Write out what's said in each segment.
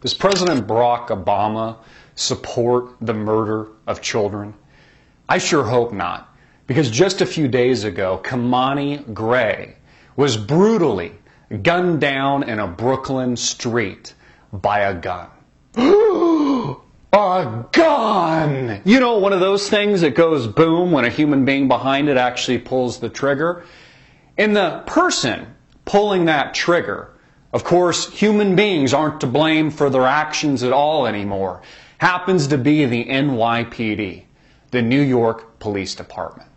Does President Barack Obama support the murder of children? I sure hope not, because just a few days ago, Kimani Gray was brutally gunned down in a Brooklyn street by a gun. A gun! You know, one of those things that goes boom when a human being behind it actually pulls the trigger. And the person pulling that trigger, of course, human beings aren't to blame for their actions at all anymore, happens to be the NYPD, the New York Police Department.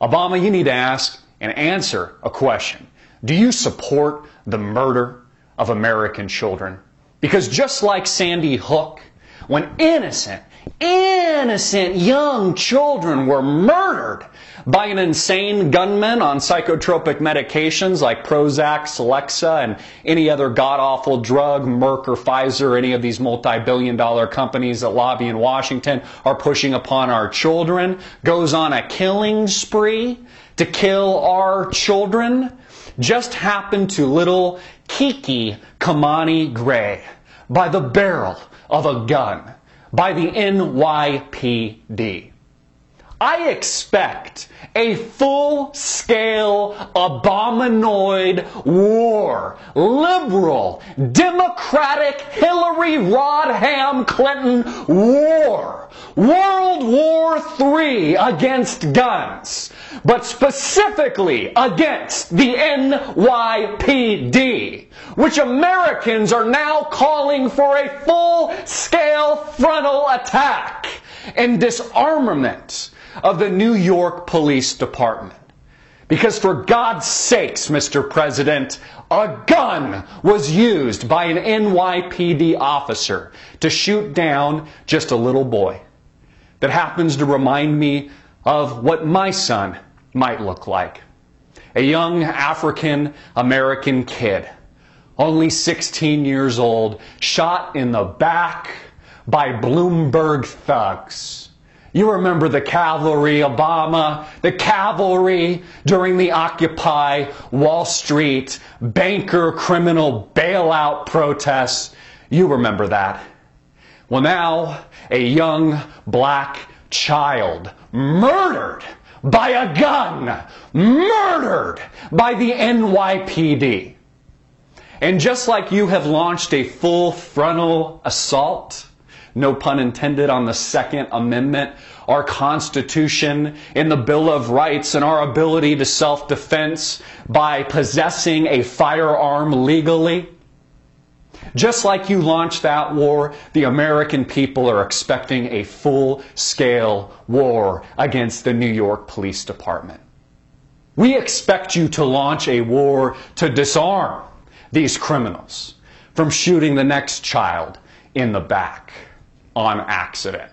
Obama, you need to ask and answer a question. Do you support the murder of American children? Because just like Sandy Hook, when innocent young children were murdered by an insane gunman on psychotropic medications like Prozac, Celexa, and any other god-awful drug, Merck or Pfizer, any of these multi-billion-dollar companies that lobby in Washington are pushing upon our children, goes on a killing spree to kill our children, just happened to little Kiki Kimani Gray by the barrel of a gun by the NYPD. I expect a full-scale Obamanoid war, liberal, Democratic Hillary Rodham Clinton war, World War III against guns, but specifically against the NYPD, which Americans are now calling for a full-scale frontal attack and disarmament of the New York Police Department. Because for God's sakes, Mr. President, a gun was used by an NYPD officer to shoot down just a little boy that happens to remind me of what my son might look like. A young African-American kid, only 16 years old, shot in the back by Bloomberg thugs. You remember the cavalry, Obama, the cavalry during the Occupy Wall Street banker criminal bailout protests. You remember that. Well, now a young black child murdered by a gun, murdered by the NYPD. And just like you have launched a full frontal assault, no pun intended, on the Second Amendment, our Constitution, in the Bill of Rights, and our ability to self-defense by possessing a firearm legally. Just like you launched that war, the American people are expecting a full-scale war against the New York Police Department. We expect you to launch a war to disarm these criminals from shooting the next child in the back on accident.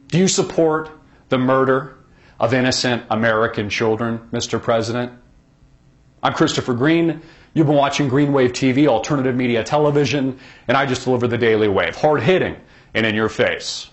Do you support the murder of innocent American children, Mr. President? I'm Christopher Green. You've been watching Green Wave TV, alternative media television, and I just deliver the Daily Wave. Hard-hitting and in your face.